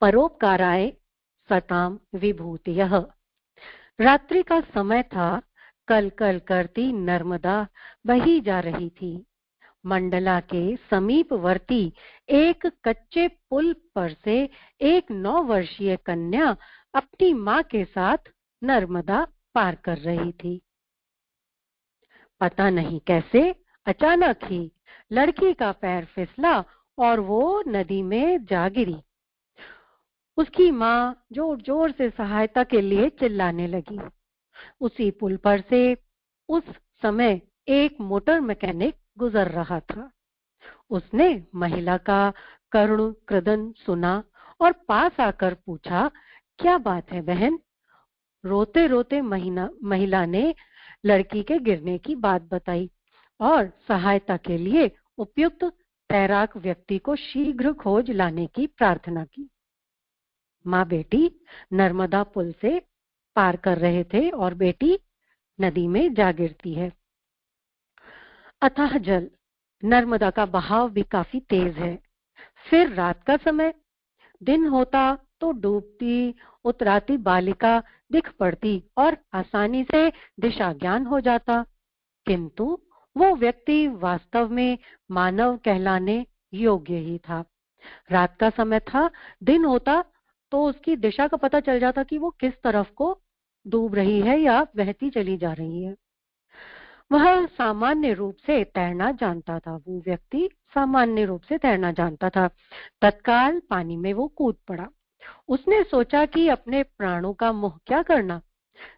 परोपकाराय सताम विभूतयः। रात्रि का समय था। कल कल करती नर्मदा बही जा रही थी। मंडला के समीपवर्ती एक कच्चे पुल पर से एक 9 वर्षीय कन्या अपनी मां के साथ नर्मदा पार कर रही थी। पता नहीं कैसे अचानक ही लड़की का पैर फिसला और वो नदी में जा गिरी। उसकी मां जोर जोर से सहायता के लिए चिल्लाने लगी। उसी पुल पर से उस समय एक मोटर मैकेनिक गुजर रहा था। उसने महिला का करुण क्रदन सुना और पास आकर पूछा, क्या बात है बहन? रोते रोते महिला ने लड़की के गिरने की बात बताई और सहायता के लिए उपयुक्त तैराक व्यक्ति को शीघ्र खोज लाने की प्रार्थना की। माँ बेटी नर्मदा पुल से पार कर रहे थे और बेटी नदी में जा गिरती है। अथाह जल, नर्मदा का बहाव भी काफी तेज है। फिर रात का समय, दिन होता तो डूबती उतराती बालिका दिख पड़ती और आसानी से दिशा ज्ञान हो जाता, किंतु वो व्यक्ति वास्तव में मानव कहलाने योग्य ही था। रात का समय था, दिन होता तो उसकी दिशा का पता चल जाता कि वो किस तरफ को डूब रही है या बहती चली जा रही है। वह सामान्य रूप से तैरना जानता था। वो व्यक्ति सामान्य रूप से तैरना जानता था। तत्काल पानी में वो कूद पड़ा। उसने सोचा कि अपने प्राणों का मोह क्या करना।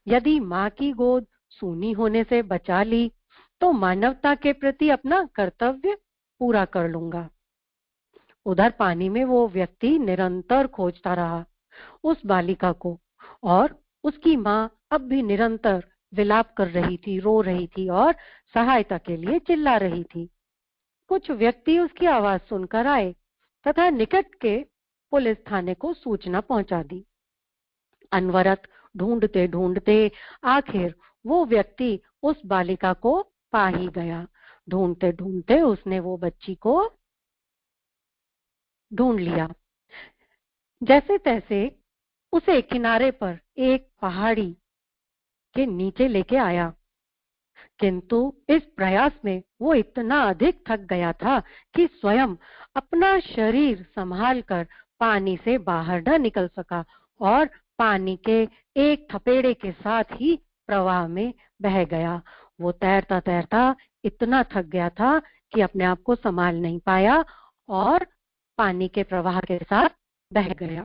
यदि माँ की गोद सूनी होने से बचा ली तो मानवता के प्रति अपना कर्तव्य पूरा कर लूंगा। उधर पानी में वो व्यक्ति निरंतर खोजता रहा उस बालिका को, और उसकी माँ अब भी निरंतर विलाप कर रही थी, रो रही थी और सहायता के लिए चिल्ला रही थी। कुछ व्यक्ति उसकी आवाज सुनकर आए तथा निकट के पुलिस थाने को सूचना पहुंचा दी। अनवरत ढूंढते ढूंढते आखिर वो व्यक्ति उस बालिका को पा ही गया। ढूंढते ढूंढते उसने वो बच्ची को ढूंढ लिया। जैसे तैसे उसे किनारे पर एक पहाड़ी के नीचे लेके आया, किंतु इस प्रयास में वो इतना अधिक थक गया था कि स्वयं अपना शरीर संभालकर पानी से बाहर न निकल सका और पानी के एक थपेड़े के साथ ही प्रवाह में बह गया। वो तैरता तैरता इतना थक गया था कि अपने आप को संभाल नहीं पाया और पानी के प्रवाह के साथ बह गया।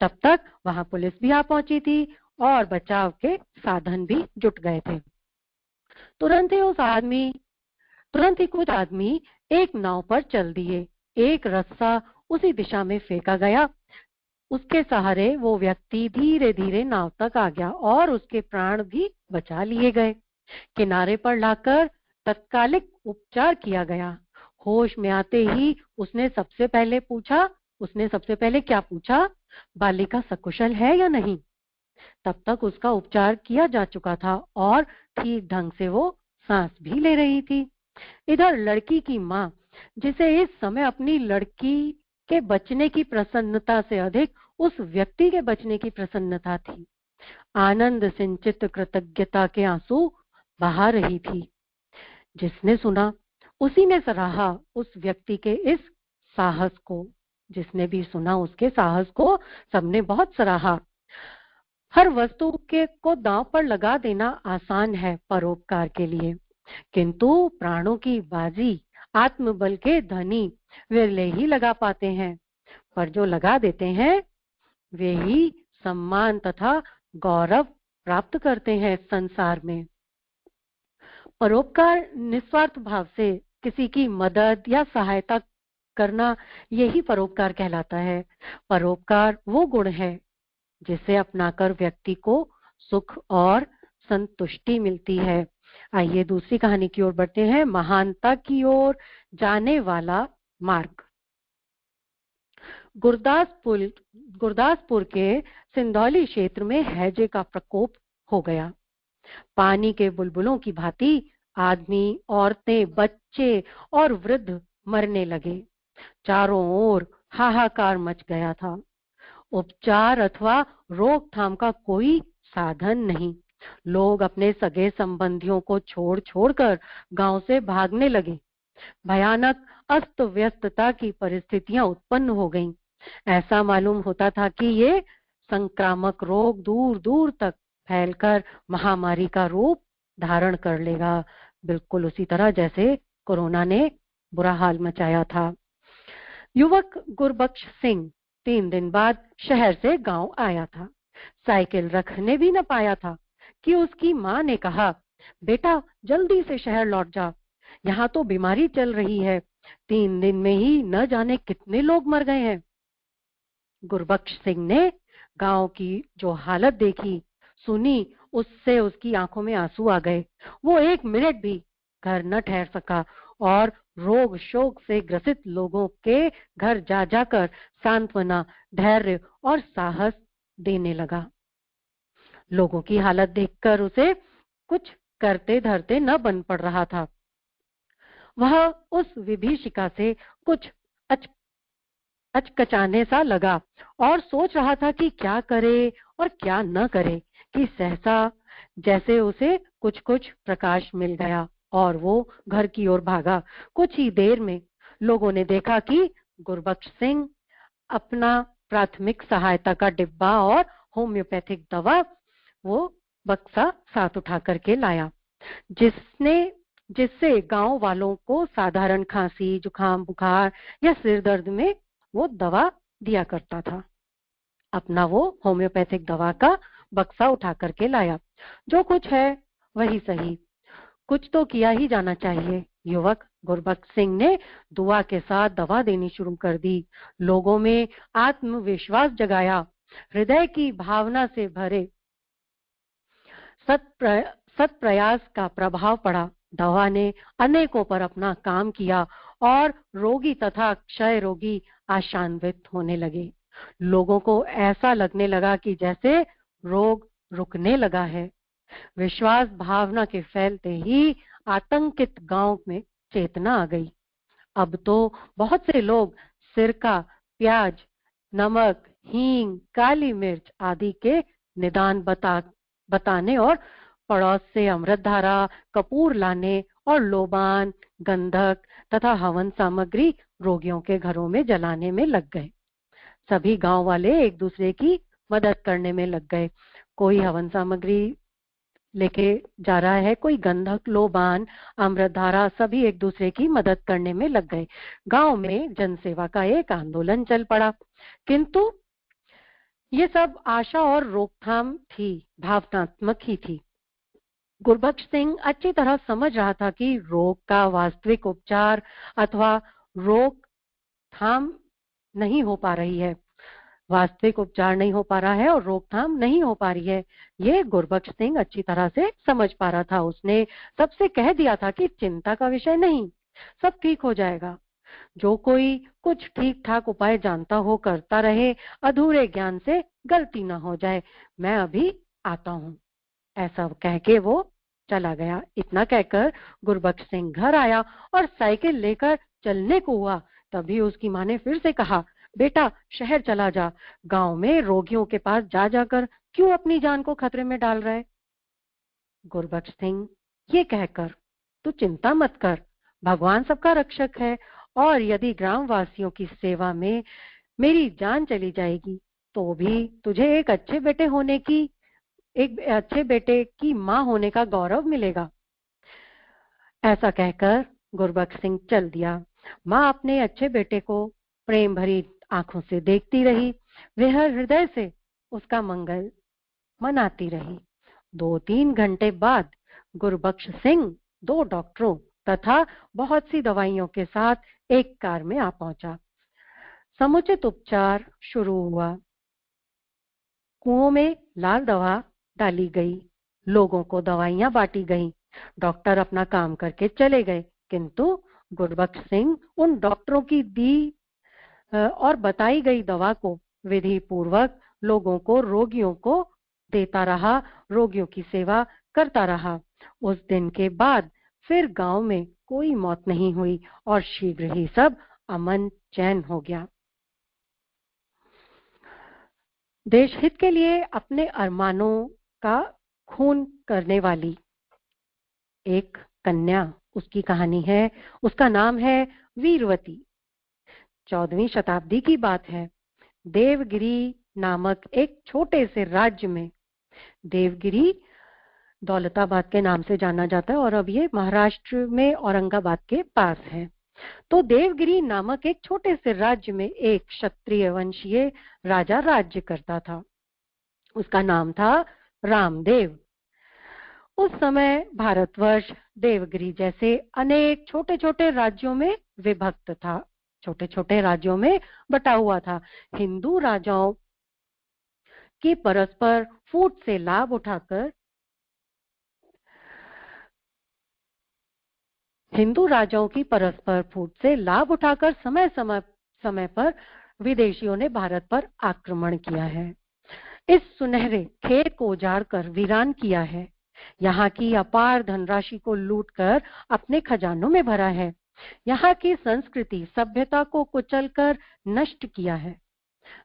तब तक वहां पुलिस भी आ पहुंची थी और बचाव के साधन भी जुट गए थे। तुरंत ही कुछ आदमी एक नाव पर चल दिए। एक रस्सा उसी दिशा में फेंका गया। उसके सहारे वो व्यक्ति धीरे धीरे नाव तक आ गया और उसके प्राण भी बचा लिए गए। किनारे पर लाकर तत्कालिक उपचार किया गया। होश में आते ही उसने सबसे पहले क्या पूछा? बालिका सकुशल है या नहीं? तब तक उसका उपचार किया जा चुका था और ठीक ढंग से वो सांस भी ले रही थी। इधर लड़की की माँ, जिसे इस समय अपनी लड़की के बचने की प्रसन्नता से अधिक उस व्यक्ति के बचने की प्रसन्नता थी, आनंद सिंचित कृतज्ञता के आंसू बहा रही थी। जिसने सुना उसी ने सराहा उस व्यक्ति के इस साहस को। जिसने भी सुना उसके साहस को सबने बहुत सराहा। हर वस्तु को दांव पर लगा देना आसान है परोपकार के लिए, किंतु प्राणों की बाजी आत्मबल के धनी विरले ही लगा पाते हैं। पर जो लगा देते हैं वे ही सम्मान तथा गौरव प्राप्त करते हैं संसार में। परोपकार निस्वार्थ भाव से किसी की मदद या सहायता करना, यही परोपकार कहलाता है। परोपकार वो गुण है जिसे अपनाकर व्यक्ति को सुख और संतुष्टि मिलती है। आइए दूसरी कहानी की ओर बढ़ते हैं। महानता की ओर जाने वाला मार्ग। गुरदासपुर के सिंधौली क्षेत्र में हैजे का प्रकोप हो गया। पानी के बुलबुलों की भांति आदमी, औरतें, बच्चे और वृद्ध मरने लगे। चारों ओर हाहाकार मच गया था। उपचार अथवा रोकथाम का कोई साधन नहीं। लोग अपने सगे संबंधियों को छोड़ छोड़कर गांव से भागने लगे। भयानक अस्त व्यस्तता की परिस्थितियां उत्पन्न हो गईं। ऐसा मालूम होता था कि ये संक्रामक रोग दूर दूर तक फैलकर महामारी का रूप धारण कर लेगा, बिल्कुल उसी तरह जैसे कोरोना ने बुरा हाल मचाया था। युवक गुरबख्श सिंह 3 दिन बाद शहर से गांव आया था। साइकिल रखने भी न पाया था कि उसकी माँ ने कहा, बेटा जल्दी से शहर लौट जा, यहाँ तो बीमारी चल रही है। 3 दिन में ही न जाने कितने लोग मर गए हैं। गुरबख्श सिंह ने गांव की जो हालत देखी सुनी, उससे उसकी आंखों में आंसू आ गए। वो 1 मिनट भी घर न ठहर सका और रोग शोक से ग्रसित लोगों के घर जा जाकर सांत्वना, धैर्य और साहस देने लगा। लोगों की हालत देखकर उसे कुछ करते धरते न बन पड़ रहा था। वह उस विभीषिका से कुछ अचकचाने सा लगा और सोच रहा था कि क्या करे और क्या न करे कि सहसा जैसे उसे कुछ कुछ प्रकाश मिल गया और वो घर की ओर भागा। कुछ ही देर में लोगों ने देखा कि गुरबख्श सिंह अपना प्राथमिक सहायता का डिब्बा और होम्योपैथिक दवा वो बक्सा साथ उठा करके लाया, जिससे गांव वालों को साधारण खांसी, जुकाम, बुखार या सिर दर्द में वो दवा दिया करता था। अपना वो होम्योपैथिक दवा का बक्सा उठा करके लाया। जो कुछ है वही सही, कुछ तो किया ही जाना चाहिए। युवक गुरबख्श सिंह ने दुआ के साथ दवा देनी शुरू कर दी। लोगों में आत्मविश्वास जगाया। हृदय की भावना से भरे सत प्रयास का प्रभाव पड़ा। दवा ने अनेकों पर अपना काम किया और रोगी तथा क्षय रोगी आशान्वित होने लगे। लोगों को ऐसा लगने लगा कि जैसे रोग रुकने लगा है। विश्वास भावना के फैलते ही आतंकित गांव में चेतना आ गई। अब तो बहुत से लोग सिरका, प्याज, नमक, हींग, काली मिर्च आदि के निदान बताने और पड़ोस से अमृत धारा, कपूर लाने और लोबान, गंधक तथा हवन सामग्री रोगियों के घरों में जलाने में लग गए। सभी गांव वाले एक दूसरे की मदद करने में लग गए। कोई हवन सामग्री लेके जा रहा है, कोई गंधक, लोबान, अमृतधारा, सभी एक दूसरे की मदद करने में लग गए। गांव में जनसेवा का एक आंदोलन चल पड़ा। किंतु ये सब आशा और रोकथाम थी, भावनात्मक ही थी। गुरबख्श सिंह अच्छी तरह समझ रहा था कि रोग का वास्तविक उपचार अथवा रोकथाम नहीं हो पा रही है, वास्तविक उपचार नहीं हो पा रहा है और रोकथाम नहीं हो पा रही है। ये गुरबख्श सिंह अच्छी तरह से समझ पा रहा था। उसने सबसे कह दिया था कि चिंता का विषय नहीं, सब ठीक हो जाएगा। जो कोई कुछ ठीक ठाक उपाय जानता हो करता रहे, अधूरे ज्ञान से गलती ना हो जाए। मैं अभी आता हूँ, ऐसा कह के वो चला गया। इतना कहकर गुरबख्श सिंह घर आया और साइकिल लेकर चलने को हुआ। तभी उसकी माँ ने फिर से कहा, बेटा शहर चला जा, गांव में रोगियों के पास जा जाकर क्यों अपनी जान को खतरे में डाल रहा है। गुरबख्श सिंह ये कहकर, तू चिंता मत कर, भगवान सबका रक्षक है और यदि ग्रामवासियों की सेवा में मेरी जान चली जाएगी तो भी तुझे एक अच्छे बेटे की माँ होने का गौरव मिलेगा। ऐसा कहकर गुरबख्श सिंह चल दिया। माँ अपने अच्छे बेटे को प्रेम भरी आंखों से देखती रही। वह हृदय से उसका मंगल मनाती रही। 2-3 घंटे बाद गुरबख्श सिंह 2 डॉक्टरों तथा बहुत सी दवाइयों के साथ एक कार में आ पहुंचा। समुचित उपचार शुरू हुआ। कुओं में लाल दवा डाली गई, लोगों को दवाइयां बांटी गईं। डॉक्टर अपना काम करके चले गए, किंतु गुरबख्श सिंह उन डॉक्टरों की दी और बताई गई दवा को विधि पूर्वक लोगों को, रोगियों को देता रहा, रोगियों की सेवा करता रहा। उस दिन के बाद फिर गांव में कोई मौत नहीं हुई और शीघ्र ही सब अमन चैन हो गया। देश हित के लिए अपने अरमानों का खून करने वाली एक कन्या, उसकी कहानी है। उसका नाम है वीरवती। 14वीं शताब्दी की बात है। देवगिरी नामक एक छोटे से राज्य में, देवगिरी दौलताबाद के नाम से जाना जाता है और अब ये महाराष्ट्र में औरंगाबाद के पास है। तो देवगिरी नामक एक छोटे से राज्य में एक क्षत्रिय वंशीय राजा राज्य करता था। उसका नाम था रामदेव। उस समय भारतवर्ष देवगिरी जैसे अनेक छोटे छोटे राज्यों में विभक्त था, छोटे छोटे राज्यों में बटा हुआ था। हिंदू राजाओं की परस्पर फूट से लाभ उठाकर समय समय पर विदेशियों ने भारत पर आक्रमण किया है। इस सुनहरे खेत को उजाड़कर वीरान किया है। यहाँ की अपार धनराशि को लूटकर अपने खजानों में भरा है। यहाँ की संस्कृति सभ्यता को कुचलकर नष्ट किया है।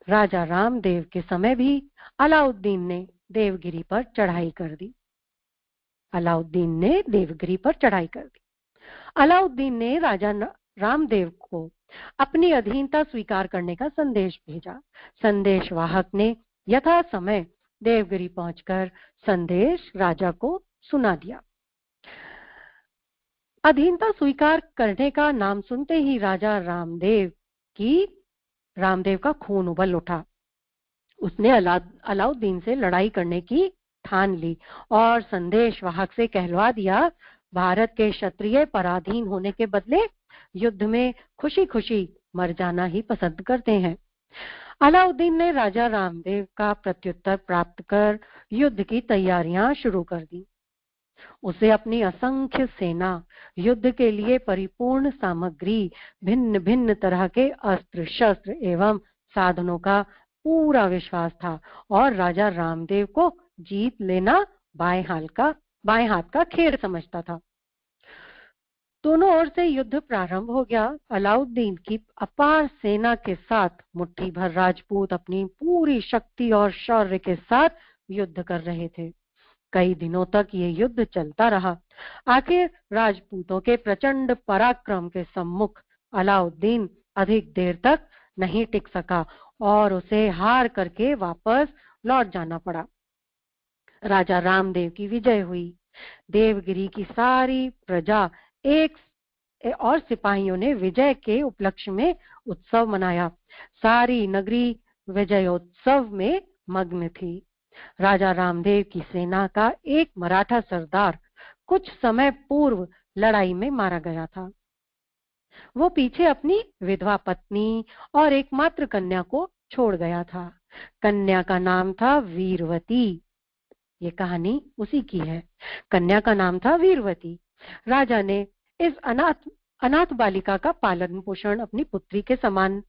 राजा रामदेव के समय भी अलाउद्दीन ने देवगिरी पर चढ़ाई कर दी। अलाउद्दीन ने राजा रामदेव को अपनी अधीनता स्वीकार करने का संदेश भेजा। संदेश वाहक ने यथा समय देवगिरी पहुंचकर संदेश राजा को सुना दिया। अधीनता स्वीकार करने का नाम सुनते ही राजा रामदेव का खून उबल उठा। उसने अलाउद्दीन से लड़ाई करने की ठान ली और संदेश वाहक से कहलवा दिया, भारत के क्षत्रिय पराधीन होने के बदले युद्ध में खुशी खुशी मर जाना ही पसंद करते हैं। अलाउद्दीन ने राजा रामदेव का प्रत्युत्तर प्राप्त कर युद्ध की तैयारियां शुरू कर दी। उसे अपनी असंख्य सेना, युद्ध के लिए परिपूर्ण सामग्री, भिन्न भिन्न तरह के अस्त्र शस्त्र एवं साधनों का पूरा विश्वास था और राजा रामदेव को जीत लेना बाएं हाथ का खेल समझता था। दोनों ओर से युद्ध प्रारंभ हो गया। अलाउद्दीन की अपार सेना के साथ मुट्ठी भर राजपूत अपनी पूरी शक्ति और शौर्य के साथ युद्ध कर रहे थे। कई दिनों तक ये युद्ध चलता रहा। आखिर राजपूतों के प्रचंड पराक्रम के सम्मुख अलाउद्दीन अधिक देर तक नहीं टिक सका और उसे हार करके वापस लौट जाना पड़ा। राजा रामदेव की विजय हुई। देवगिरी की सारी प्रजा और सिपाहियों ने विजय के उपलक्ष्य में उत्सव मनाया। सारी नगरी विजयोत्सव में मग्न थी। राजा रामदेव की सेना का एक मराठा सरदार कुछ समय पूर्व लड़ाई में मारा गया था। वो पीछे अपनी विधवा पत्नी और एकमात्र कन्या को छोड़ गया था। कन्या का नाम था वीरवती। ये कहानी उसी की है। कन्या का नाम था वीरवती। राजा ने इस अनाथ बालिका का पालन पोषण अपनी पुत्री के समान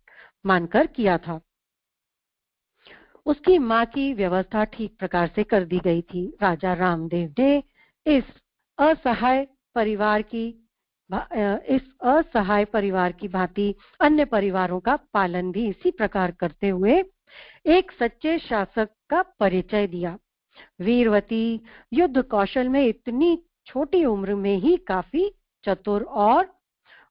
मानकर किया था। उसकी माँ की व्यवस्था ठीक प्रकार से कर दी गई थी। राजा रामदेव ने इस असहाय परिवार की भांति अन्य परिवारों का पालन भी इसी प्रकार करते हुए एक सच्चे शासक का परिचय दिया। वीरवती युद्ध कौशल में इतनी छोटी उम्र में ही काफी चतुर और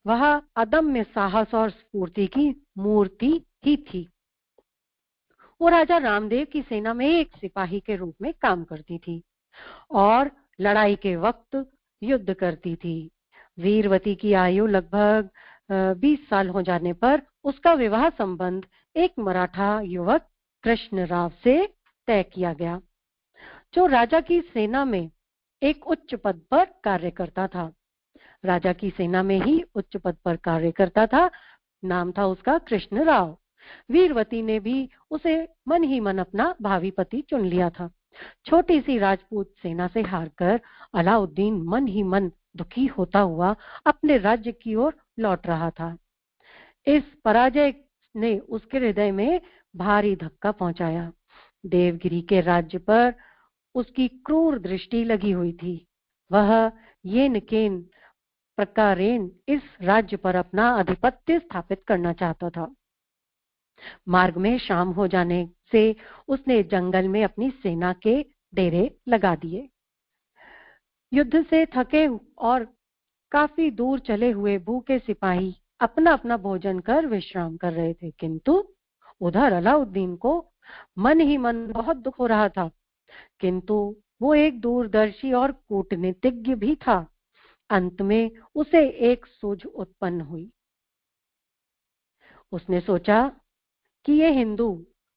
वह अदम्य साहस और स्फूर्ति की मूर्ति ही थी। वो राजा रामदेव की सेना में एक सिपाही के रूप में काम करती थी और लड़ाई के वक्त युद्ध करती थी। वीरवती की आयु लगभग 20 साल हो जाने पर उसका विवाह संबंध एक मराठा युवक कृष्णराव से तय किया गया, जो राजा की सेना में एक उच्च पद पर कार्य करता था। राजा की सेना में ही उच्च पद पर कार्य करता था। नाम था उसका कृष्णराव। वीरवती ने भी उसे मन ही मन अपना भावी पति चुन लिया था। छोटी सी राजपूत सेना से हारकर अलाउद्दीन मन ही मन दुखी होता हुआ अपने राज्य की ओर लौट रहा था। इस पराजय ने उसके हृदय में भारी धक्का पहुंचाया। देवगिरी के राज्य पर उसकी क्रूर दृष्टि लगी हुई थी। वह येन केन प्रकारेण इस राज्य पर अपना आधिपत्य स्थापित करना चाहता था। मार्ग में शाम हो जाने से उसने जंगल में अपनी सेना के डेरे लगा दिए। युद्ध से थके और काफी दूर चले हुए भूखे सिपाही अपना अपना भोजन कर विश्राम कर रहे थे, किंतु उधर अलाउद्दीन को मन ही मन बहुत दुख हो रहा था। किंतु वो एक दूरदर्शी और कूटनीतिज्ञ भी था। अंत में उसे एक सूझ उत्पन्न हुई। उसने सोचा कि ये हिंदू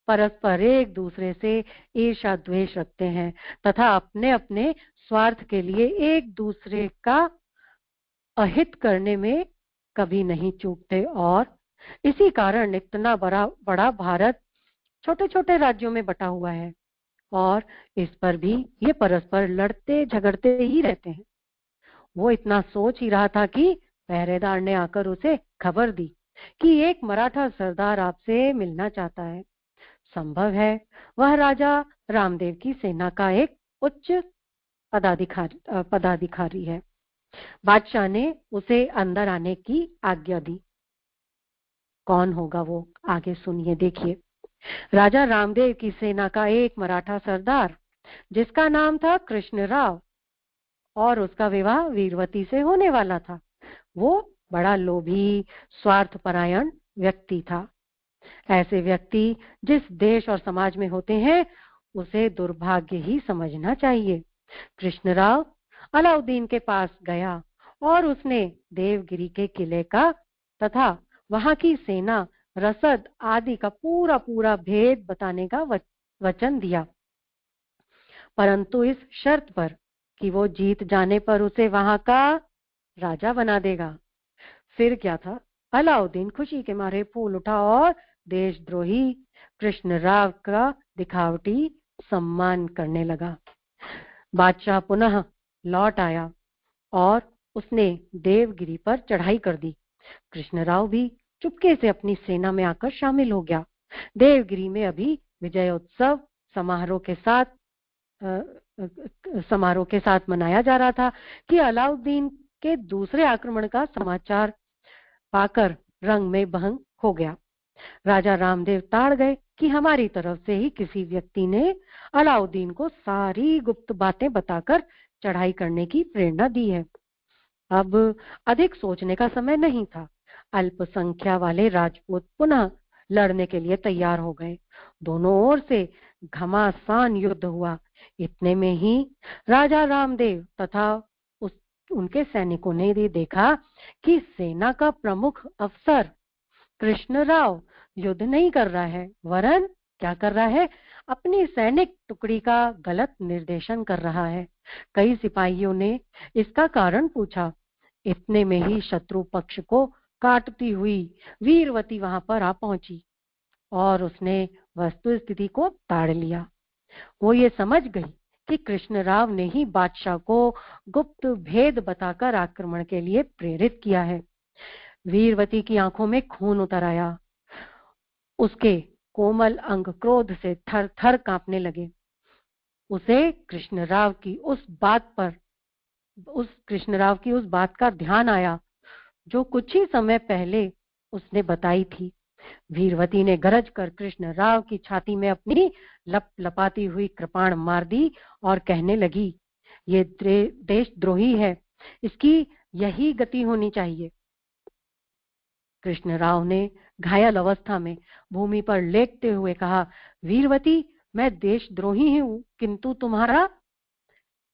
परस्पर एक दूसरे से ईर्ष्या द्वेष रखते हैं तथा अपने अपने स्वार्थ के लिए एक दूसरे का अहित करने में कभी नहीं चूकते, और इसी कारण इतना बड़ा भारत छोटे छोटे राज्यों में बटा हुआ है और इस पर भी ये परस्पर लड़ते झगड़ते ही रहते हैं। वो इतना सोच ही रहा था कि पहरेदार ने आकर उसे खबर दी कि एक मराठा सरदार आपसे मिलना चाहता है। संभव है वह राजा रामदेव की सेना का एक उच्च पदाधिकारी है। बादशाह ने उसे अंदर आने की आज्ञा दी। कौन होगा वो, आगे सुनिए, देखिए। राजा रामदेव की सेना का एक मराठा सरदार जिसका नाम था कृष्णराव और उसका विवाह वीरवती से होने वाला था, वो बड़ा लोभी स्वार्थपरायण व्यक्ति था। ऐसे व्यक्ति जिस देश और समाज में होते हैं उसे दुर्भाग्य ही समझना चाहिए। कृष्णराव अलाउद्दीन के पास गया और उसने देवगिरी के किले का तथा वहां की सेना रसद आदि का पूरा पूरा भेद बताने का वचन दिया, परंतु इस शर्त पर कि वो जीत जाने पर उसे वहां का राजा बना देगा। फिर क्या था, अलाउद्दीन खुशी के मारे फूल उठा और देशद्रोही कृष्णराव का दिखावटी सम्मान करने लगा। बादशाह पुनः लौट आया और उसने देवगिरी पर चढ़ाई कर दी। कृष्णराव भी चुपके से अपनी सेना में आकर शामिल हो गया। देवगिरी में अभी विजयोत्सव समारोह के साथ मनाया जा रहा था कि अलाउद्दीन के दूसरे आक्रमण का समाचार पाकर रंग में भंग हो गया। राजा रामदेव ताड़ गए कि हमारी तरफ से ही किसी व्यक्ति ने अलाउद्दीन को सारी गुप्त बातें बताकर चढ़ाई करने की प्रेरणा दी है। अब अधिक सोचने का समय नहीं था। अल्पसंख्या वाले राजपूत पुनः लड़ने के लिए तैयार हो गए। दोनों ओर से घमासान युद्ध हुआ। इतने में ही राजा रामदेव तथा उनके सैनिकों ने भी देखा कि सेना का प्रमुख अफसर कृष्णराव युद्ध नहीं कर रहा है, वरन क्या कर रहा है, अपनी सैनिक टुकड़ी का गलत निर्देशन कर रहा है। कई सिपाहियों ने इसका कारण पूछा। इतने में ही शत्रु पक्ष को काटती हुई वीरवती वहां पर आ पहुंची और उसने वस्तु स्थिति को ताड़ लिया। वो ये समझ गई कि कृष्णराव ने ही बादशाह को गुप्त भेद बताकर आक्रमण के लिए प्रेरित किया है। वीरवती की आंखों में खून उतर आया। उसके कोमल अंग क्रोध से थर थर कांपने लगे। उसे कृष्णराव की उस बात का ध्यान आया जो कुछ ही समय पहले उसने बताई थी। वीरवती ने गरज कर कृष्णराव की छाती में अपनी लपाती हुई कृपाण मार दी और कहने लगी, ये देशद्रोही है, इसकी यही गति होनी चाहिए। कृष्णराव ने घायल अवस्था में भूमि पर लेटते हुए कहा, वीरवती, मैं देशद्रोही ही हूं, किंतु तुम्हारा।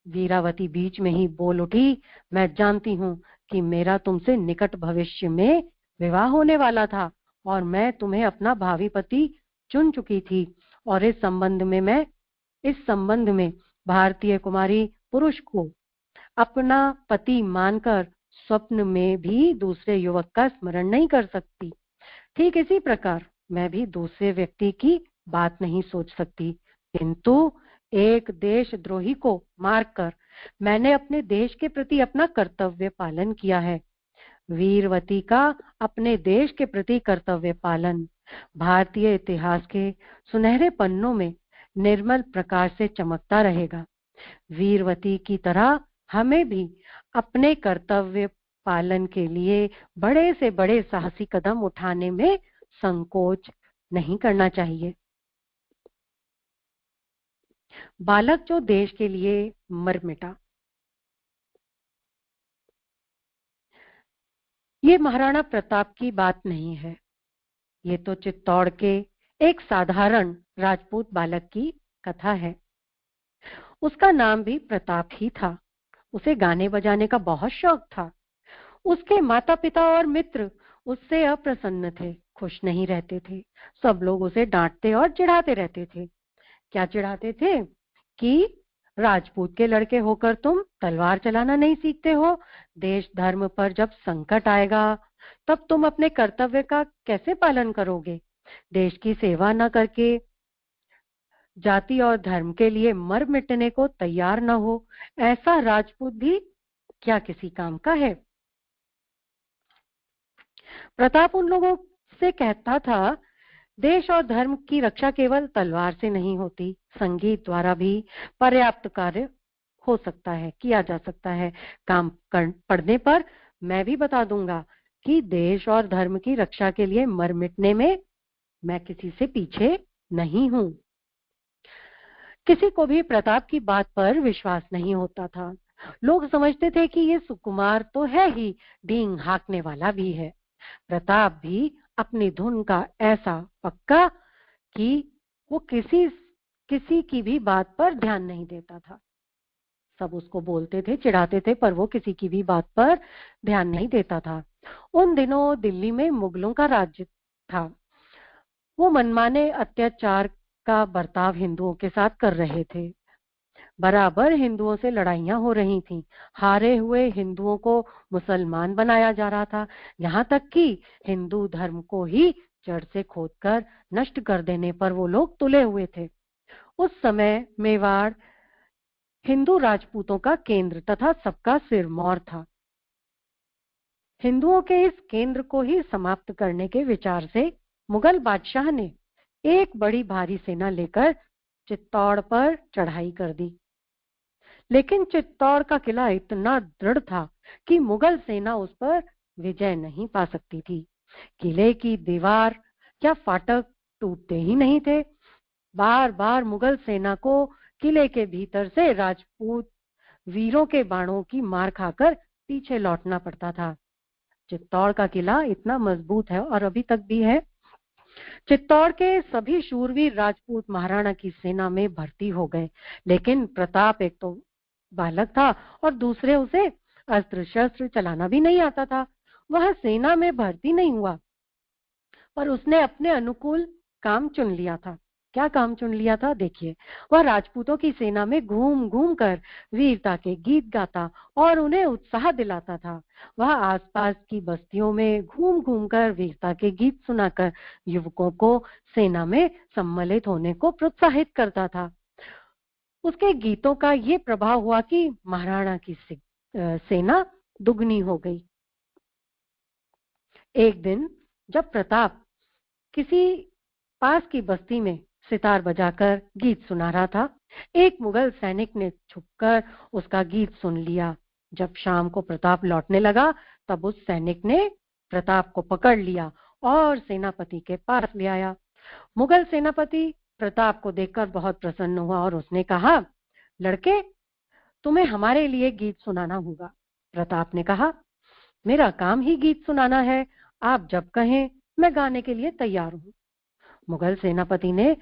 वीरावती बीच में ही बोल उठी, मैं जानती हूं कि मेरा तुमसे निकट भविष्य में विवाह होने वाला था और मैं तुम्हें अपना भावी पति चुन चुकी थी, और इस संबंध में भारतीय कुमारी पुरुष को अपना पति मानकर स्वप्न में भी दूसरे युवक का स्मरण नहीं कर सकती। ठीक इसी प्रकार मैं भी दूसरे व्यक्ति की बात नहीं सोच सकती, किंतु एक देशद्रोही को मारकर मैंने अपने देश के प्रति अपना कर्तव्य पालन किया है। वीरवती का अपने देश के प्रति कर्तव्य पालन भारतीय इतिहास के सुनहरे पन्नों में निर्मल प्रकाश से चमकता रहेगा। वीरवती की तरह हमें भी अपने कर्तव्य पालन के लिए बड़े से बड़े साहसी कदम उठाने में संकोच नहीं करना चाहिए। बालक जो देश के लिए मर मिटा। ये महाराणा प्रताप की बात नहीं है, ये तो चित्तौड़ के एक साधारण राजपूत बालक की कथा है। उसका नाम भी प्रताप ही था। उसे गाने बजाने का बहुत शौक था। उसके माता पिता और मित्र उससे अप्रसन्न थे, खुश नहीं रहते थे। सब लोग उसे डांटते और चिढ़ाते रहते थे। क्या चिढ़ाते थे कि राजपूत के लड़के होकर तुम तलवार चलाना नहीं सीखते हो। देश धर्म पर जब संकट आएगा तब तुम अपने कर्तव्य का कैसे पालन करोगे। देश की सेवा न करके जाति और धर्म के लिए मर मिटने को तैयार न हो, ऐसा राजपूत भी क्या किसी काम का है। प्रताप उन लोगों से कहता था, देश और धर्म की रक्षा केवल तलवार से नहीं होती, संगीत द्वारा भी पर्याप्त कार्य हो सकता है, किया जा सकता है। पढ़ने पर मैं भी बता दूंगा कि देश और धर्म की रक्षा के लिए मर मिटने में मैं किसी से पीछे नहीं हूं। किसी को भी प्रताप की बात पर विश्वास नहीं होता था। लोग समझते थे कि ये सुकुमार तो है ही, डींग हाँकने वाला भी है। प्रताप भी अपनी धुन का ऐसा पक्का कि वो किसी किसी की भी बात पर ध्यान नहीं देता था। सब उसको बोलते थे, चिढ़ाते थे, पर वो किसी की भी बात पर ध्यान नहीं देता था। उन दिनों दिल्ली में मुगलों का राज्य था। वो मनमाने अत्याचार का बर्ताव हिंदुओं के साथ कर रहे थे। बराबर हिंदुओं से लड़ाइयां हो रही थीं। हारे हुए हिंदुओं को मुसलमान बनाया जा रहा था। यहाँ तक कि हिंदू धर्म को ही जड़ से खोदकर नष्ट कर देने पर वो लोग तुले हुए थे। उस समय मेवाड़ हिंदू राजपूतों का केंद्र तथा सबका सिरमौर था। हिंदुओं के इस केंद्र को ही समाप्त करने के विचार से मुगल बादशाह ने एक बड़ी भारी सेना लेकर चित्तौड़ पर चढ़ाई कर दी। लेकिन चित्तौड़ का किला इतना दृढ़ था कि मुगल सेना उस पर विजय नहीं पा सकती थी। किले की दीवार या फाटक टूटते ही नहीं थे। बार बार मुगल सेना को किले के भीतर से राजपूत वीरों के बाणों की मार खाकर पीछे लौटना पड़ता था। चित्तौड़ का किला इतना मजबूत है और अभी तक भी है। चित्तौड़ के सभी शूरवीर राजपूत महाराणा की सेना में भर्ती हो गए, लेकिन प्रताप एक तो बालक था और दूसरे उसे अस्त्र शस्त्र चलाना भी नहीं आता था। वह सेना में भर्ती नहीं हुआ, पर उसने अपने अनुकूल काम चुन लिया था। क्या काम चुन लिया था, देखिए। वह राजपूतों की सेना में घूम घूम कर वीरता के गीत गाता और उन्हें उत्साह दिलाता था। वह आसपास की बस्तियों में घूम घूम कर वीरता के गीत सुनाकर युवकों को सेना में सम्मिलित होने को प्रोत्साहित करता था। उसके गीतों का ये प्रभाव हुआ कि महाराणा की सेना दुगनी हो गई। एक दिन जब प्रताप किसी पास की बस्ती में सितार बजाकर गीत सुना रहा था, एक मुगल सैनिक ने छुपकर उसका गीत सुन लिया। जब शाम को प्रताप लौटने लगा तब उस सैनिक ने प्रताप को पकड़ लिया और सेनापति के पास ले आया। मुगल सेनापति प्रताप को देखकर बहुत प्रसन्न हुआ और उसने कहा, लड़के, तुम्हें हमारे लिए गीत सुनाना होगा। प्रताप ने कहा, मेरा काम ही गीत सुनाना है, आप जब कहें मैं गाने के लिए तैयार हूँ। मुगल सेनापति ने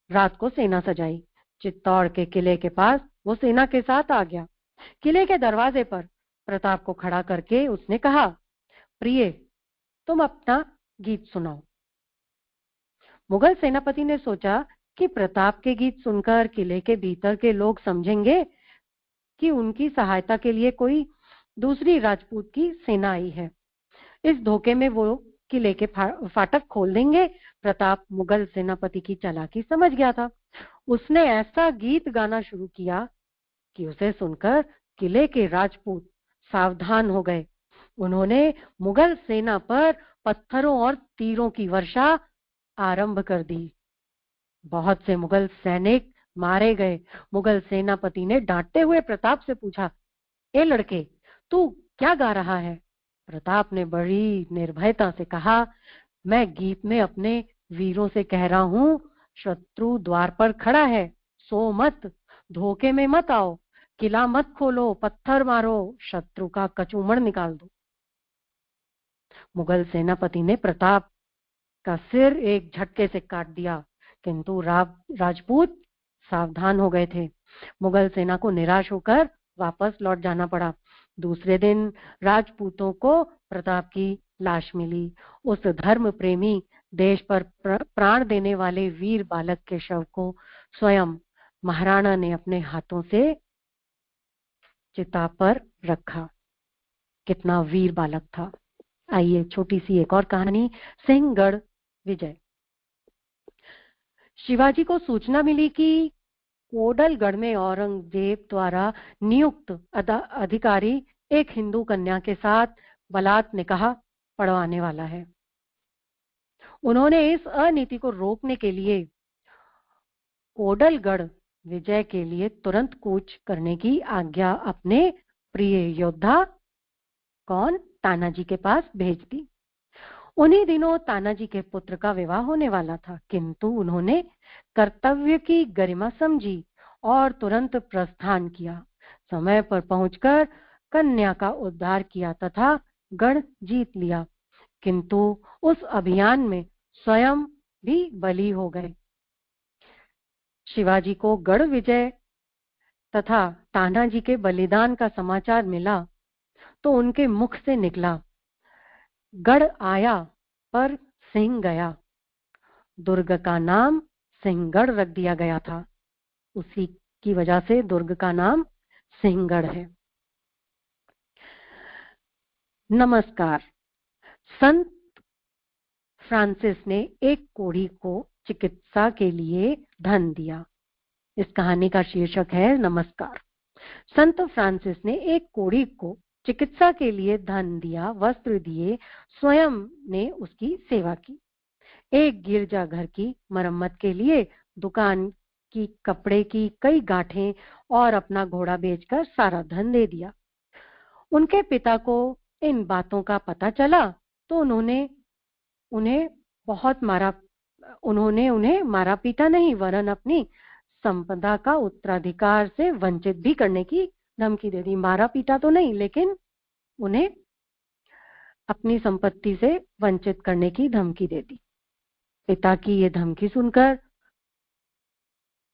रात को सेना सजाई। चित्तौड़ के किले के पास वो सेना के साथ आ गया। किले के दरवाजे पर प्रताप को खड़ा करके उसने कहा, प्रिय, तुम अपना गीत सुनाओ। मुगल सेनापति ने सोचा कि प्रताप के गीत सुनकर किले के भीतर के लोग समझेंगे कि उनकी सहायता के लिए कोई दूसरी राजपूत की सेना आई है। इस धोखे में वो किले के फाटक खोल देंगे। प्रताप मुगल सेनापति की चालाकी समझ गया था। उसने ऐसा गीत गाना शुरू किया कि उसे सुनकर किले के राजपूत सावधान हो गए। उन्होंने मुगल सेना पर पत्थरों और तीरों की वर्षा आरंभ कर दी। बहुत से मुगल सैनिक मारे गए। मुगल सेनापति ने डांटते हुए प्रताप से पूछा, ए लड़के, तू क्या गा रहा है? प्रताप ने बड़ी निर्भयता से कहा, मैं गीत में अपने वीरों से कह रहा हूं, शत्रु द्वार पर खड़ा है, सो मत, धोखे में मत आओ, किला मत खोलो, पत्थर मारो, शत्रु का कचूमड़ निकाल दो। मुगल सेनापति ने प्रताप का सिर एक झटके से काट दिया, किंतु राजपूत सावधान हो गए थे। मुगल सेना को निराश होकर वापस लौट जाना पड़ा। दूसरे दिन राजपूतों को प्रताप की लाश मिली। उस धर्म प्रेमी, देश पर प्राण देने वाले वीर बालक के शव को स्वयं महाराणा ने अपने हाथों से चिता पर रखा। कितना वीर बालक था। आइए छोटी सी एक और कहानी, सिंहगढ़ विजय। शिवाजी को सूचना मिली कि कोडलगढ़ में औरंगजेब द्वारा नियुक्त अधिकारी एक हिंदू कन्या के साथ बलात् निकाह पढ़वाने वाला है। उन्होंने इस अनीति को रोकने के लिए कोडलगढ़ विजय के लिए तुरंत कूच करने की आज्ञा अपने प्रिय योद्धा कौन, तानाजी के पास भेज दी। उन्हीं दिनों तानाजी के पुत्र का विवाह होने वाला था, किंतु उन्होंने कर्तव्य की गरिमा समझी और तुरंत प्रस्थान किया। समय पर पहुंचकर कन्या का उद्धार किया तथा गढ़ जीत लिया, किंतु उस अभियान में स्वयं भी बली हो गए। शिवाजी को गढ़ विजय तथा तानाजी के बलिदान का समाचार मिला तो उनके मुख से निकला, गढ़ आया पर सिंह गया। दुर्ग का नाम सिंहगढ़ रख दिया गया था। उसी की वजह से दुर्ग का नाम सिंहगढ़ है। नमस्कार। संत फ्रांसिस ने एक कोढ़ी को चिकित्सा के लिए धन दिया। इस कहानी का शीर्षक है नमस्कार। संत फ्रांसिस ने एक कोढ़ी को चिकित्सा के लिए धन दिया, वस्त्र दिए, स्वयं ने उसकी सेवा की। एक गिरजाघर की मरम्मत के लिए दुकान की कपड़े की कई गांठें और अपना घोड़ा बेचकर सारा धन दे दिया। उनके पिता को इन बातों का पता चला तो उन्होंने उन्हें मारा पीटा नहीं, वरन अपनी संपदा का उत्तराधिकार से वंचित भी करने की धमकी दे दी। मारा पीटा तो नहीं, लेकिन उन्हें अपनी संपत्ति से वंचित करने की धमकी दे दी। पिता की ये धमकी सुनकर,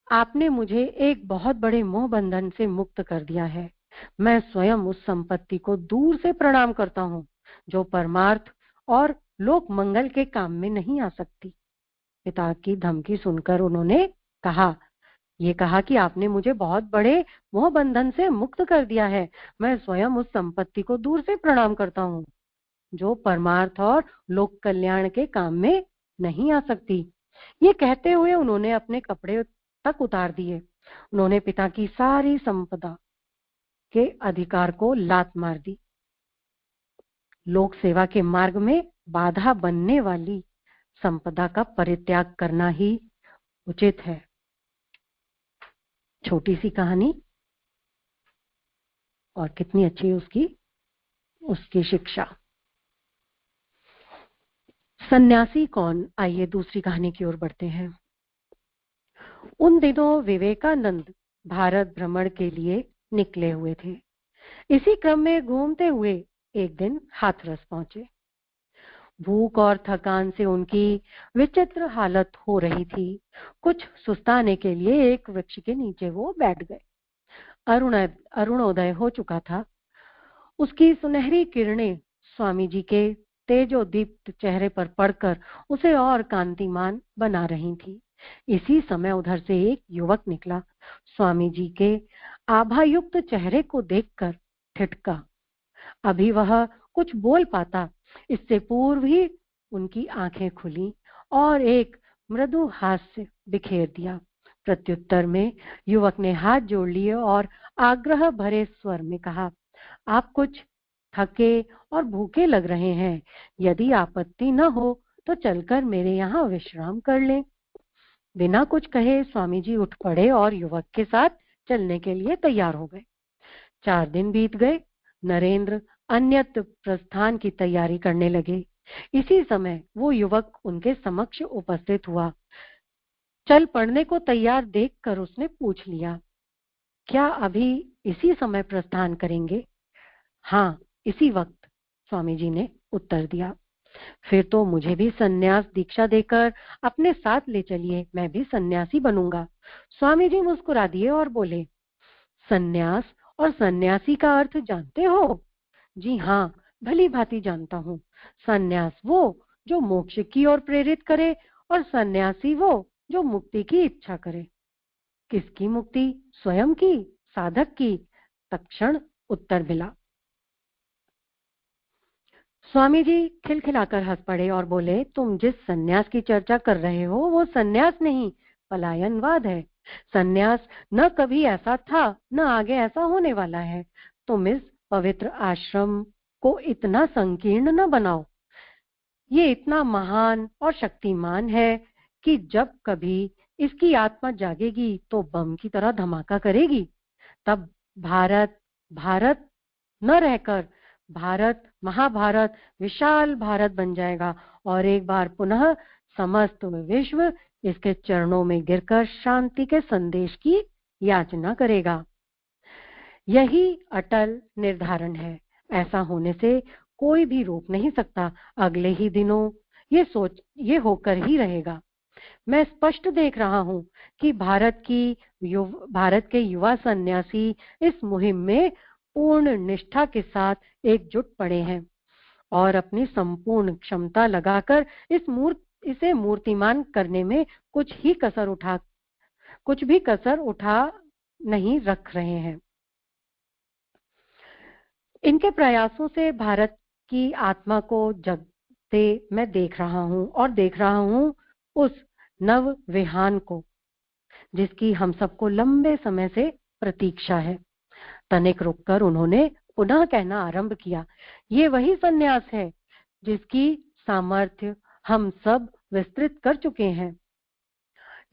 आपने मुझे एक बहुत बड़े मोह बंधन से मुक्त कर दिया है। मैं स्वयं उस संपत्ति को दूर से प्रणाम करता हूँ जो परमार्थ और लोक मंगल के काम में नहीं आ सकती। पिता की धमकी सुनकर उन्होंने कहा कि आपने मुझे बहुत बड़े मोह बंधन से मुक्त कर दिया है। मैं स्वयं उस संपत्ति को दूर से प्रणाम करता हूँ जो परमार्थ और लोक कल्याण के काम में नहीं आ सकती। ये कहते हुए उन्होंने अपने कपड़े तक उतार दिए। उन्होंने पिता की सारी संपदा के अधिकार को लात मार दी। लोक सेवा के मार्ग में बाधा बनने वाली संपदा का परित्याग करना ही उचित है। छोटी सी कहानी और कितनी अच्छी उसकी शिक्षा। सन्यासी कौन? आइए दूसरी कहानी की ओर बढ़ते हैं। उन दिनों विवेकानंद भारत भ्रमण के लिए निकले हुए थे। इसी क्रम में घूमते हुए एक दिन हाथरस पहुंचे। भूख और थकान से उनकी विचित्र हालत हो रही थी। कुछ सुस्ताने के लिए एक वृक्ष के नीचे वो बैठ गए। अरुणोदय हो चुका था। उसकी सुनहरी किरणें स्वामी जी के तेजोदीप्त चेहरे पर पड़कर उसे और कांतिमान बना रही थी। इसी समय उधर से एक युवक निकला। स्वामी जी के आभायुक्त चेहरे को देखकर ठिठका। अभी वह कुछ बोल पाता, इससे पूर्व ही उनकी आंखें खुली और एक मृदु हास्य बिखेर दिया। प्रत्युत्तर में युवक ने हाथ जोड़ लिए और आग्रह भरे स्वर में कहा, आप कुछ थके और भूखे लग रहे हैं। यदि आपत्ति न हो तो चलकर मेरे यहाँ विश्राम कर लें। बिना कुछ कहे स्वामी जी उठ पड़े और युवक के साथ चलने के लिए तैयार हो गए। 4 दिन बीत गए। नरेंद्र अन्यत्र प्रस्थान की तैयारी करने लगे। इसी समय वो युवक उनके समक्ष उपस्थित हुआ। चल पड़ने को तैयार देखकर उसने पूछ लिया, क्या अभी इसी समय प्रस्थान करेंगे? हाँ, इसी वक्त, स्वामी जी ने उत्तर दिया। फिर तो मुझे भी सन्यास दीक्षा देकर अपने साथ ले चलिए, मैं भी सन्यासी बनूंगा। स्वामी जी मुस्कुरा दिए और बोले, सन्यास और सन्यासी का अर्थ जानते हो? जी हाँ, भली भांति जानता हूँ। सन्यास वो जो मोक्ष की ओर प्रेरित करे और सन्यासी वो जो मुक्ति की इच्छा करे। किसकी मुक्ति? स्वयं की, साधक की? तत्क्षण उत्तर मिला। स्वामी जी खिलखिलाकर हंस पड़े और बोले, तुम जिस सन्यास की चर्चा कर रहे हो वो सन्यास नहीं, पलायनवाद है। सन्यास न कभी ऐसा था, न आगे ऐसा होने वाला है। तुम इस पवित्र आश्रम को इतना संकीर्ण न बनाओ। ये इतना महान और शक्तिमान है कि जब कभी इसकी आत्मा जागेगी तो बम की तरह धमाका करेगी। तब भारत भारत न रहकर भारत महाभारत, विशाल भारत बन जाएगा और एक बार पुनः समस्त विश्व इसके चरणों में गिरकर शांति के संदेश की याचना करेगा। यही अटल निर्धारण है। ऐसा होने से कोई भी रोक नहीं सकता। अगले ही दिनों ये होकर ही रहेगा। मैं स्पष्ट देख रहा हूं कि भारत के युवा सन्यासी इस मुहिम में पूर्ण निष्ठा के साथ एकजुट पड़े हैं और अपनी संपूर्ण क्षमता लगाकर इसे मूर्तिमान करने में कुछ भी कसर उठा नहीं रख रहे हैं। इनके प्रयासों से भारत की आत्मा को जगते मैं देख रहा हूं और देख रहा हूं उस नव विहान को जिसकी हम सबको लंबे समय से प्रतीक्षा है। तनिक रुककर उन्होंने पुनः कहना आरंभ किया, ये वही सन्यास है जिसकी सामर्थ्य हम सब विस्तृत कर चुके हैं,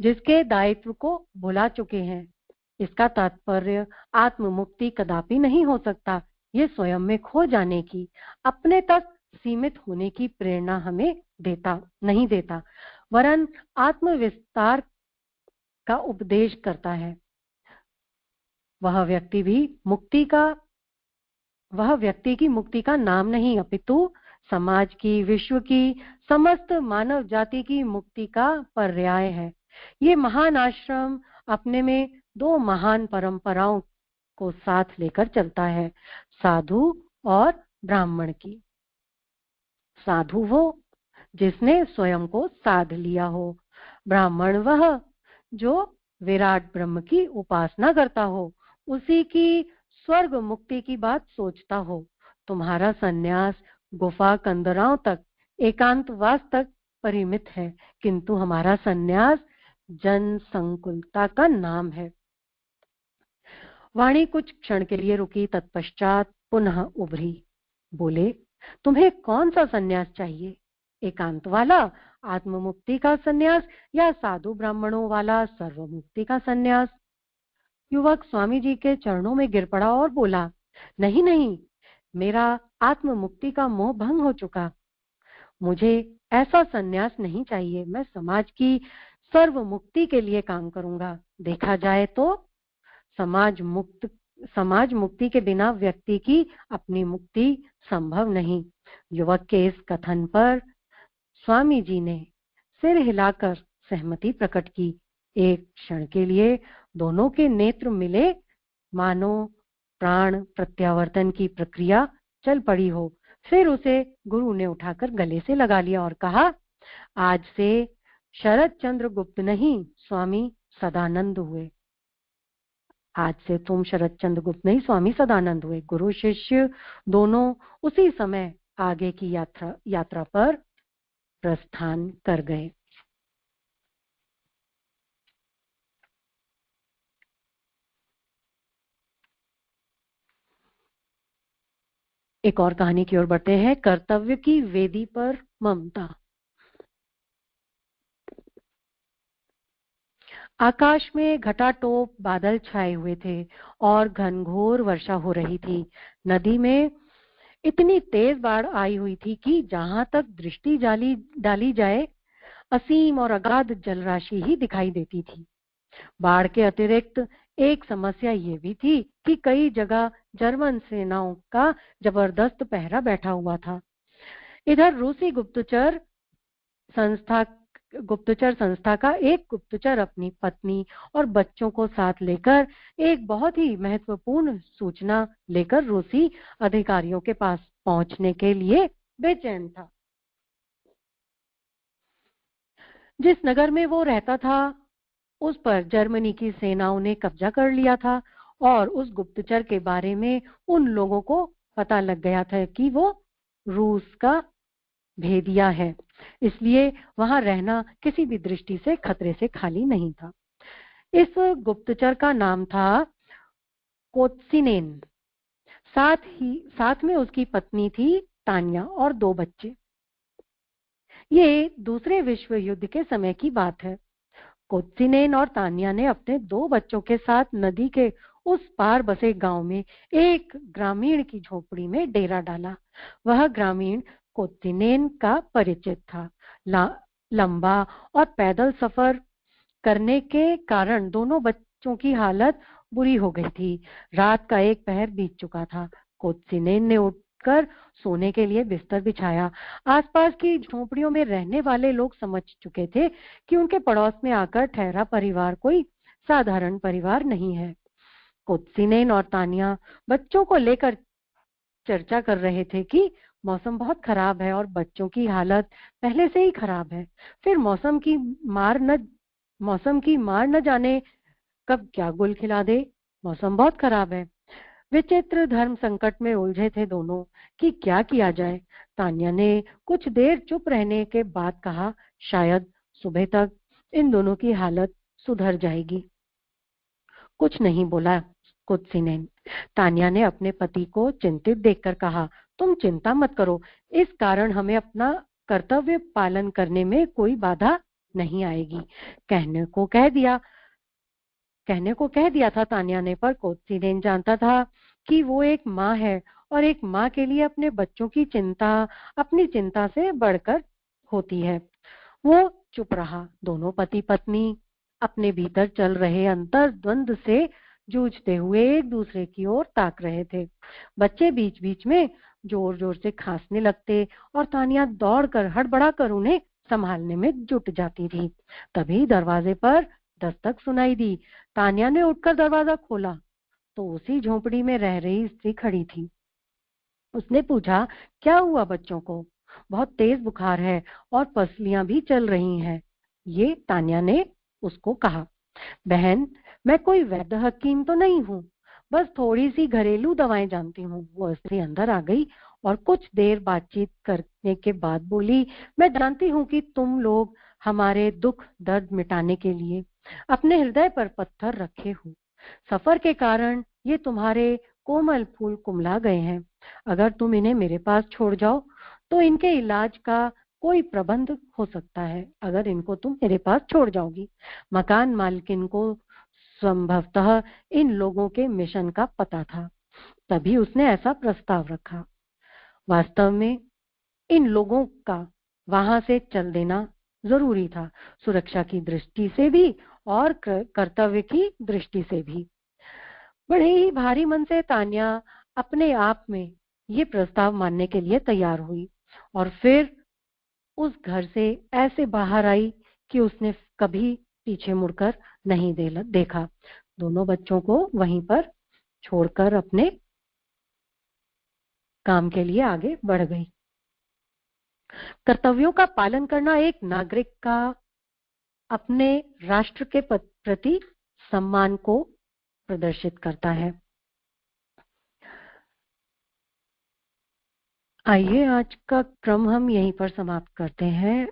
जिसके दायित्व को भुला चुके हैं। इसका तात्पर्य आत्म मुक्ति कदापि नहीं हो सकता। ये स्वयं में खो जाने की, अपने तक सीमित होने की प्रेरणा हमें नहीं देता, वरन आत्म विस्तार का उपदेश करता है। वह व्यक्ति की मुक्ति का नाम नहीं, अपितु समाज की, विश्व की, समस्त मानव जाति की मुक्ति का पर्याय है। ये महान आश्रम अपने में दो महान परंपराओं को साथ लेकर चलता है, साधु और ब्राह्मण की। साधु वो जिसने स्वयं को साध लिया हो, ब्राह्मण वह जो विराट ब्रह्म की उपासना करता हो, उसी की स्वर्ग मुक्ति की बात सोचता हो। तुम्हारा सन्यास गुफा कंदराओं तक, एकांतवास तक परिमित है, किंतु हमारा सन्यास जन संकुलता का नाम है। वाणी कुछ क्षण के लिए रुकी, तत्पश्चात पुनः उभरी। बोले, तुम्हें कौन सा सन्यास चाहिए? एकांत वाला आत्म मुक्ति का सन्यास या साधु ब्राह्मणों वाला सर्व मुक्ति का सन्यास? युवक स्वामी जी के चरणों में गिर पड़ा और बोला, नहीं नहीं, मेरा आत्म मुक्ति का मोह भंग हो चुका। मुझे ऐसा सन्यास नहीं चाहिए। मैं समाज की सर्व मुक्ति के लिए काम करूंगा। देखा जाए तो समाज मुक्ति के बिना व्यक्ति की अपनी मुक्ति संभव नहीं। युवक के इस कथन पर स्वामी जी ने सिर हिलाकर सहमति प्रकट की। एक क्षण के लिए दोनों के नेत्र मिले, मानो प्राण प्रत्यावर्तन की प्रक्रिया चल पड़ी हो। फिर उसे गुरु ने उठाकर गले से लगा लिया और कहा, आज से शरद चंद्र गुप्त नहीं, स्वामी सदानंद हुए। आज से तुम शरद चंद्र गुप्त नहीं, स्वामी सदानंद हुए। गुरु शिष्य दोनों उसी समय आगे की यात्रा पर प्रस्थान कर गए। एक और कहानी की ओर बढ़ते हैं। कर्तव्य की वेदी पर ममता। आकाश में घटाटोप बादल छाए हुए थे और घनघोर वर्षा हो रही थी। नदी में इतनी तेज बाढ़ आई हुई थी कि जहां तक दृष्टि डाली जाए असीम और अगाध जलराशि ही दिखाई देती थी। बाढ़ के अतिरिक्त एक समस्या ये भी थी कि कई जगह जर्मन सेनाओं का जबरदस्त पहरा बैठा हुआ था। इधर रूसी संस्था गुप्तचर संस्था का एक गुप्तचर अपनी पत्नी और बच्चों को साथ लेकर एक बहुत ही महत्वपूर्ण सूचना लेकर रूसी अधिकारियों के पास पहुंचने के लिए बेचैन था। जिस नगर में वो रहता था उस पर जर्मनी की सेनाओं ने कब्जा कर लिया था और उस गुप्तचर के बारे में उन लोगों को पता लग गया था कि वो रूस का भेदिया है, इसलिए वहां रहना किसी भी दृष्टि से खतरे से खाली नहीं था। इस गुप्तचर का नाम था कोत्सिनेन। साथ में उसकी पत्नी थी तान्या और 2 बच्चे। ये दूसरे विश्व युद्ध के समय की बात है। कोत्सिनेन और तान्या ने अपने 2 बच्चों के साथ नदी के उस पार बसे गांव में एक ग्रामीण की झोपड़ी में डेरा डाला। वह ग्रामीण कोत्सिनेन का परिचित था। लंबा और पैदल सफर करने के कारण दोनों बच्चों की हालत बुरी हो गई थी। रात का एक पहर बीत चुका था। कोत्सिनेन ने उठकर सोने के लिए बिस्तर बिछाया। आसपास की झोपड़ियों में रहने वाले लोग समझ चुके थे कि उनके पड़ोस में आकर ठहरा परिवार कोई साधारण परिवार नहीं है। कोत्सिनेन और तान्या बच्चों को लेकर चर्चा कर रहे थे कि मौसम बहुत खराब है और बच्चों की हालत पहले से ही खराब है। फिर मौसम की मार न जाने कब क्या गुल खिला दे। मौसम बहुत खराब है। विचित्र धर्म संकट में उलझे थे दोनों कि क्या किया जाए। तान्या ने कुछ देर चुप रहने के बाद कहा, शायद सुबह तक इन दोनों की हालत सुधर जाएगी। कुछ नहीं बोला कोत्सिनेन। तान्या ने अपने पति को चिंतित देखकर कहा, तुम चिंता मत करो, इस कारण हमें अपना कर्तव्य पालन करने में कोई बाधा नहीं आएगी। कहने को कह दिया था तान्या ने, पर कोत्सिनेन जानता था कि वो एक माँ है और एक माँ के लिए अपने बच्चों की चिंता अपनी चिंता से बढ़कर होती है। वो चुप रहा। दोनों पति पत्नी अपने भीतर चल रहे अंतर द्वंद से जूझते हुए एक दूसरे की ओर ताक रहे थे। बच्चे बीच बीच में जोर जोर से खांसने लगते और तानिया दौड़कर हड़बड़ाकर उन्हें संभालने में जुट जाती थी। तभी दरवाजे पर दस्तक सुनाई दी। तानिया ने उठकर दरवाजा खोला तो उसी झोपड़ी में रह रही स्त्री खड़ी थी। उसने पूछा, क्या हुआ बच्चों को? बहुत तेज बुखार है और पसलियां भी चल रही हैं। ये तान्या ने उसको कहा। बहन, मैं कोई वैद्य हकीम तो नहीं हूँ, बस थोड़ी सी घरेलू दवाएं जानती हूँ। वो स्त्री अंदर आ गई और कुछ देर बातचीत करने के बाद बोली, मैं जानती हूँ कि तुम लोग हमारे दुख दर्द मिटाने के लिए अपने हृदय पर पत्थर रखे हो। सफर के कारण ये तुम्हारे कोमल फूल कुमला गए हैं। अगर तुम इन्हें मेरे पास छोड़ जाओ तो इनके इलाज का कोई प्रबंध हो सकता है। अगर इनको तुम मेरे पास छोड़ जाओगी। मकान मालकिन को संभवतः इन लोगों के मिशन का पता था, तभी उसने ऐसा प्रस्ताव रखा। वास्तव में इन लोगों का वहां से चल देना जरूरी था, सुरक्षा की दृष्टि से भी और कर्तव्य की दृष्टि से भी। बड़े ही भारी मन से तान्या अपने आप में ये प्रस्ताव मानने के लिए तैयार हुई और फिर उस घर से ऐसे बाहर आई कि उसने कभी पीछे मुड़कर नहीं देखा। दोनों बच्चों को वहीं पर छोड़कर अपने काम के लिए आगे बढ़ गई। कर्तव्यों का पालन करना एक नागरिक का अपने राष्ट्र के प्रति सम्मान को प्रदर्शित करता है। आइए आज का क्रम हम यहीं पर समाप्त करते हैं।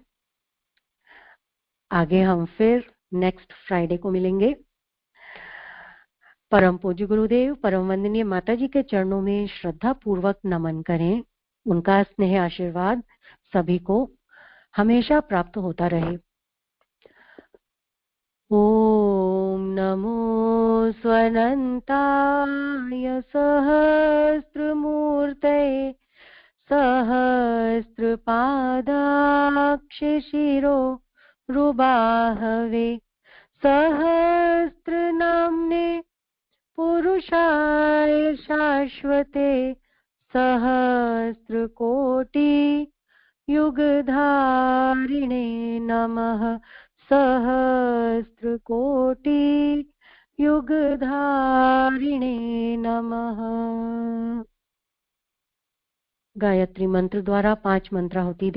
आगे हम फिर नेक्स्ट फ्राइडे को मिलेंगे। परम पूज्य गुरुदेव परम वंदनीय माता जी के चरणों में श्रद्धा पूर्वक नमन करें। उनका स्नेह आशीर्वाद सभी को हमेशा प्राप्त होता रहे। ओम नमो स्वनंताय सहस्त्रमूर्तये शिशिरो रुबाहवे सहस्रनाम्ने पुरुषाय शाश्वते सहस्रकोटि युगधारिणे नमः सहस्रकोटि युगधारिणे नमः। गायत्री मंत्र द्वारा 5 मंत्राहुति